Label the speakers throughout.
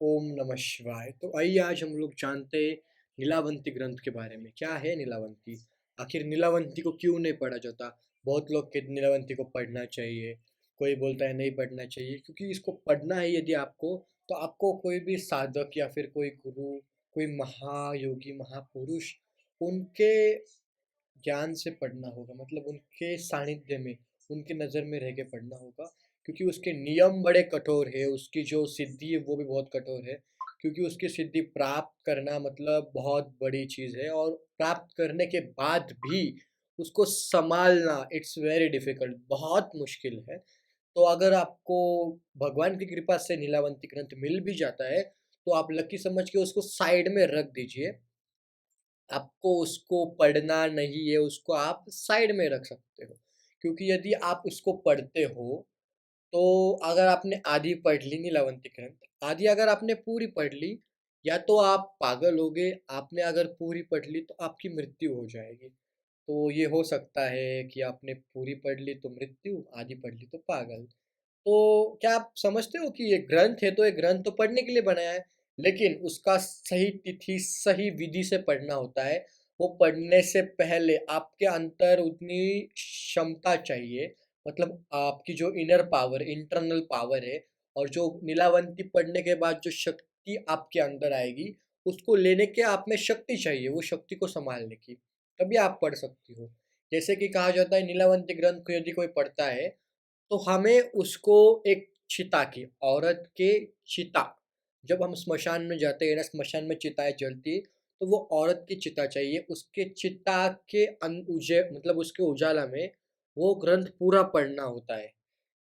Speaker 1: ओम नमः शिवाय। तो आइए आज हम लोग जानते हैं नीलावंती ग्रंथ के बारे में। क्या है नीलावंती? आखिर नीलावंती को क्यों नहीं पढ़ा जाता? बहुत लोग कहते नीलावंती को पढ़ना चाहिए, कोई बोलता है नहीं पढ़ना चाहिए, क्योंकि इसको पढ़ना है यदि आपको, तो आपको कोई भी साधक या फिर कोई गुरु, कोई महायोगी, महापुरुष, उनके ज्ञान से पढ़ना होगा, मतलब उनके सानिध्य में, उनके नज़र में रह के पढ़ना होगा, क्योंकि उसके नियम बड़े कठोर है, उसकी जो सिद्धि है वो भी बहुत कठोर है, क्योंकि उसकी सिद्धि प्राप्त करना मतलब बहुत बड़ी चीज़ है, और प्राप्त करने के बाद भी उसको संभालना इट्स वेरी डिफिकल्ट, बहुत मुश्किल है। तो अगर आपको भगवान की कृपा से नीलावंती ग्रंथ मिल भी जाता है, तो आप लकी समझ के उसको साइड में रख दीजिए। आपको उसको पढ़ना नहीं है, उसको आप साइड में रख सकते हो। क्योंकि यदि आप उसको पढ़ते हो, तो अगर आपने आधी पढ़ ली नीलावंती ग्रंथ, आधी अगर आपने पूरी पढ़ ली, या तो आप पागल हो गए, आपने अगर पूरी पढ़ ली तो आपकी मृत्यु हो जाएगी। तो ये हो सकता है कि आपने पूरी पढ़ ली तो मृत्यु, आधी पढ़ ली तो पागल। तो क्या आप समझते हो कि ये ग्रंथ है, तो ये ग्रंथ तो पढ़ने के लिए बनाया है, लेकिन उसका सही तिथि, सही विधि से पढ़ना होता है। वो पढ़ने से पहले आपके अंदर उतनी क्षमता चाहिए, मतलब आपकी जो इनर पावर, इंटरनल पावर है, और जो नीलावंती पढ़ने के बाद जो शक्ति आपके अंदर आएगी, उसको लेने के आप में शक्ति चाहिए, वो शक्ति को सँभालने की, तभी आप पढ़ सकती हो। जैसे कि कहा जाता है नीलावंती ग्रंथ को यदि कोई पढ़ता है, तो हमें उसको एक चिता की, औरत के चिता, जब हम स्मशान में जाते हैं ना, स्मशान में चिताएँ जलती है, तो वो औरत की चिता चाहिए, उसके चिता के उजे मतलब उसके उजाला में वो ग्रंथ पूरा पढ़ना होता है।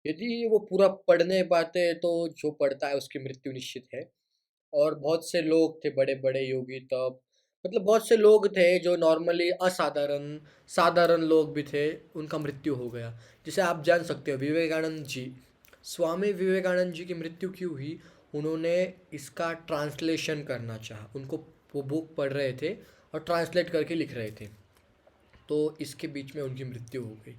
Speaker 1: यदि वो पूरा पढ़ नहीं पाते, तो जो पढ़ता है उसकी मृत्यु निश्चित है। और बहुत से लोग थे बड़े-बड़े योगी तब, मतलब बहुत से लोग थे जो नॉर्मली असाधारण, साधारण लोग भी थे, उनका मृत्यु हो गया। जैसे आप जान सकते हो विवेकानंद जी, स्वामी विवेकानंद जी की मृत्यु क्यों हुई? उन्होंने इसका ट्रांसलेशन करना चाहा, उनको वो बुक पढ़ रहे थे और ट्रांसलेट करके लिख रहे थे, तो इसके बीच में उनकी मृत्यु हो गई।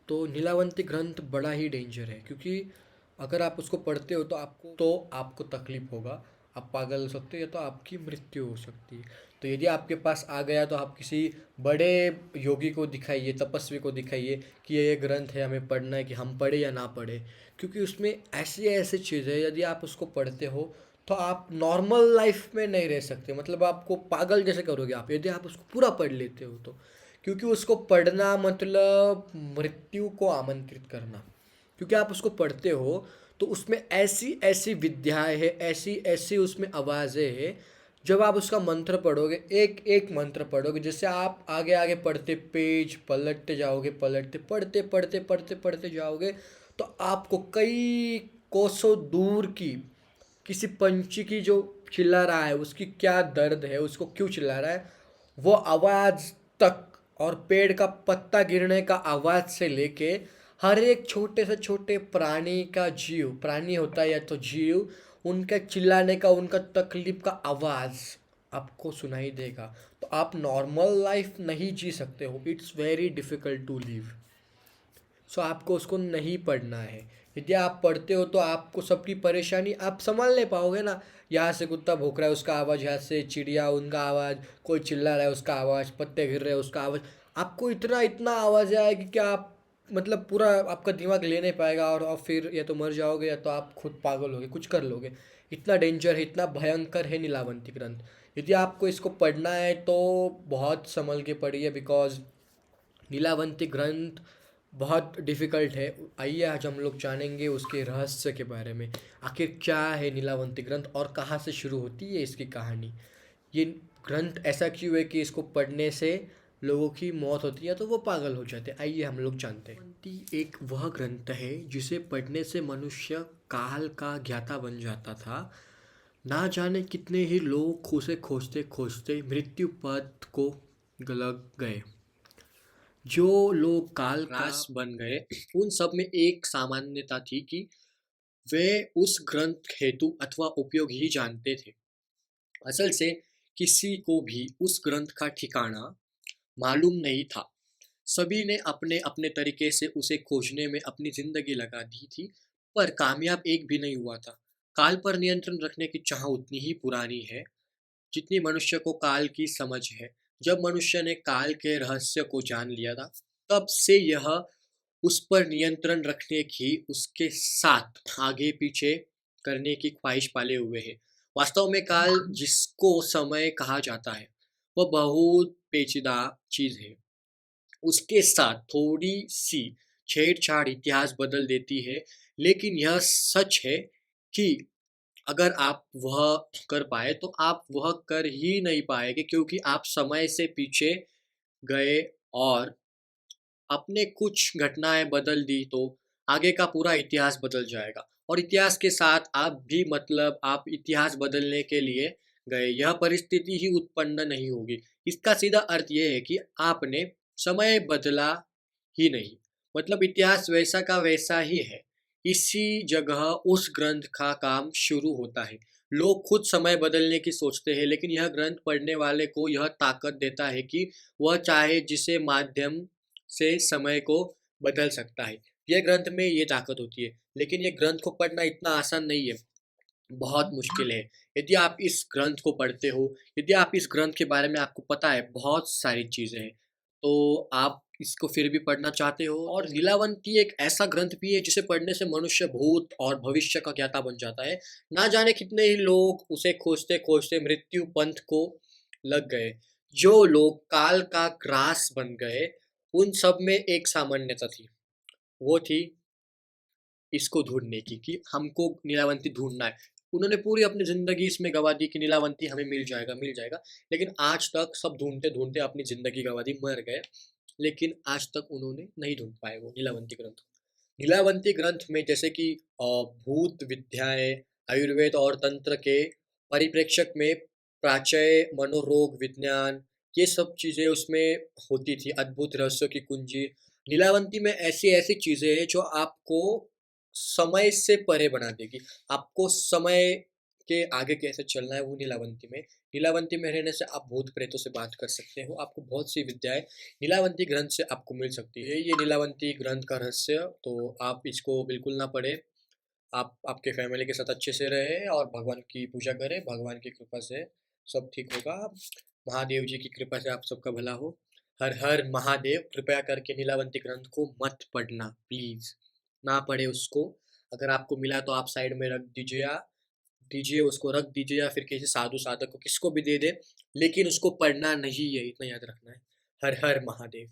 Speaker 1: तो नीलावंती ग्रंथ बड़ा ही डेंजर है, क्योंकि अगर आप उसको पढ़ते हो तो आपको तकलीफ होगा, आप पागल हो सकते हो या तो आपकी मृत्यु हो सकती है। तो यदि आपके पास आ गया तो आप किसी बड़े योगी को दिखाइए, तपस्वी को दिखाइए कि ये ग्रंथ है, हमें पढ़ना है, कि हम पढ़े या ना पढ़े, क्योंकि उसमें ऐसी ऐसी चीज़ है, यदि आप उसको पढ़ते हो तो आप नॉर्मल लाइफ में नहीं रह सकते, मतलब आपको पागल जैसे करोगे आप, यदि आप उसको पूरा पढ़ लेते हो तो। क्योंकि उसको पढ़ना मतलब मृत्यु को आमंत्रित करना, क्योंकि आप उसको पढ़ते हो तो उसमें ऐसी ऐसी विद्याएं हैं, ऐसी ऐसी उसमें आवाज़ें हैं। जब आप उसका मंत्र पढ़ोगे, एक एक मंत्र पढ़ोगे, जैसे आप आगे आगे पढ़ते, पेज पलटते जाओगे, पलटते पढ़ते पढ़ते पढ़ते पढ़ते जाओगे, तो आपको कई कोसों दूर की किसी पंछी की जो चिल्ला रहा है, उसकी क्या दर्द है, उसको क्यों चिल्ला रहा है, वो आवाज़ तक, और पेड़ का पत्ता गिरने का आवाज़ से लेके हर एक छोटे से छोटे प्राणी का जीव, प्राणी होता है या तो जीव, उनके चिल्लाने का, उनका तकलीफ का आवाज़ आपको सुनाई देगा। तो आप नॉर्मल लाइफ नहीं जी सकते हो, it's very difficult to live. So आपको उसको नहीं पढ़ना है। यदि आप पढ़ते हो तो आपको सबकी परेशानी आप संभाल नहीं पाओगे ना। यहाँ से कुत्ता भौंक रहा है उसका आवाज़, यहाँ से चिड़िया उनका आवाज़, कोई चिल्ला रहा है उसका आवाज़, पत्ते गिर रहे हैं उसका आवाज़, आपको इतना इतना आवाज़ आएगी कि आप, मतलब पूरा आपका दिमाग ले नहीं पाएगा, और फिर या तो मर जाओगे या तो आप खुद पागल होगे, कुछ कर लोगे। इतना डेंजर है, इतना भयंकर है नीलावंती ग्रंथ। यदि आपको इसको पढ़ना है तो बहुत संभल के पढ़िए, बिकॉज नीलावंती ग्रंथ बहुत डिफ़िकल्ट है। आइए आज हम लोग जानेंगे उसके रहस्य के बारे में। आखिर क्या है नीलावंती ग्रंथ और कहाँ से शुरू होती है इसकी कहानी? ये ग्रंथ ऐसा क्यों है कि इसको पढ़ने से लोगों की मौत होती है, तो वो पागल हो जाते हैं? आइए हम लोग जानते हैं। नीलावंती एक वह ग्रंथ है जिसे पढ़ने से मनुष्य काल का ज्ञाता बन जाता था। ना जाने कितने ही लोग उसे खोजते खोजते मृत्यु पथ को लग गए। जो लोग काल का ग्रास बन गए, उन सब में एक सामान्यता थी कि वे उस ग्रंथ हेतु अथवा उपयोग ही जानते थे। असल से किसी को भी उस ग्रंथ का ठिकाना मालूम नहीं था। सभी ने अपने अपने तरीके से उसे खोजने में अपनी जिंदगी लगा दी थी, पर कामयाब एक भी नहीं हुआ था। काल पर नियंत्रण रखने की चाह उतनी ही पुरानी है जितनी मनुष्य को काल की समझ है। जब मनुष्य ने काल के रहस्य को जान लिया था, तब से यह उस पर नियंत्रण रखने की, उसके साथ आगे पीछे करने की ख्वाहिश पाले हुए है। वास्तव में काल जिसको समय कहा जाता है, वह बहुत पेचीदा चीज है। उसके साथ थोड़ी-सी छेड़छाड़ इतिहास बदल देती है, लेकिन यह सच है कि अगर आप वह कर पाए, तो आप वह कर ही नहीं पाएँगे, क्योंकि आप समय से पीछे गए और आपने कुछ घटनाएँ बदल दी, तो आगे का पूरा इतिहास बदल जाएगा और इतिहास के साथ आप भी, मतलब आप इतिहास बदलने के लिए गए, यह परिस्थिति ही उत्पन्न नहीं होगी। इसका सीधा अर्थ ये है कि आपने समय बदला ही नहीं, मतलब इतिहास वैसा का वैसा ही है। इसी जगह उस ग्रंथ का काम शुरू होता है। लोग खुद समय बदलने की सोचते हैं, लेकिन यह ग्रंथ पढ़ने वाले को यह ताकत देता है कि वह चाहे जिसे माध्यम से समय को बदल सकता है। ये ग्रंथ में ये ताकत होती है, लेकिन ये ग्रंथ को पढ़ना इतना आसान नहीं है, बहुत मुश्किल है। यदि आप इस ग्रंथ को पढ़ते हो, यदि आप इस ग्रंथ के बारे में आपको पता है बहुत सारी चीज़ें हैं, तो आप इसको फिर भी पढ़ना चाहते हो। और लीलावंती एक ऐसा ग्रंथ भी है जिसे पढ़ने से मनुष्य भूत और भविष्य का ज्ञाता बन जाता है। ना जाने कितने ही लोग उसे खोजते-खोजते मृत्यु पंथ को लग गए। जो लोग काल का ग्रास बन गए, उन सब में एक सामान्यता थी, वो थी इसको ढूँढने की, कि हमको नीलावंती ढूँढना है। उन्होंने पूरी अपनी ज़िंदगी इसमें गँवा दी कि नीलावंती हमें मिल जाएगा। लेकिन आज तक सब ढूँढते-ढूँढते अपनी ज़िंदगी गँवा दी, मर गए। लेकिन आज तक उन्होंने नहीं ढूँढ पाए वो नीलावंती ग्रंथ। नीलावंती ग्रंथ में जैसे कि भूत विद्याएँ, आयुर्वेद और तंत्र के परिप्रेक्ष्य में प्राच्य, मनोरोग विज्ञान, ये सब चीज़ें उसमें होती थी, अद्भुत रहस्यों की कुंजी। नीलावंती में ऐसी-ऐसी चीज़ें हैं जो आपको समय से परे बना देगी। आपको समय के आगे कैसे चलना है वो नीलावंती में। नीलावंती में रहने से आप भूत-प्रेतों से बात कर सकते हो। आपको बहुत सी विद्याएँ नीलावंती ग्रंथ से आपको मिल सकती है। ये नीलावंती ग्रंथ का रहस्य, तो आप इसको बिल्कुल ना पढ़ें। आप आपके फैमिली के साथ अच्छे से रहें और भगवान की पूजा करें। भगवान की कृपा से सब ठीक होगा। महादेव जी की कृपा से आप सबका भला हो। हर हर महादेव! कृपया करके नीलावंती ग्रंथ को मत पढ़ना प्लीज़। ना पढ़ें उसको। अगर आपको मिला तो आप साइड में रख दीजिए, या दीजिए उसको, रख दीजिए, या फिर किसी साधु साधक को किसको भी दे दें, लेकिन उसको पढ़ना नहीं है, इतना याद रखना है। हर हर महादेव!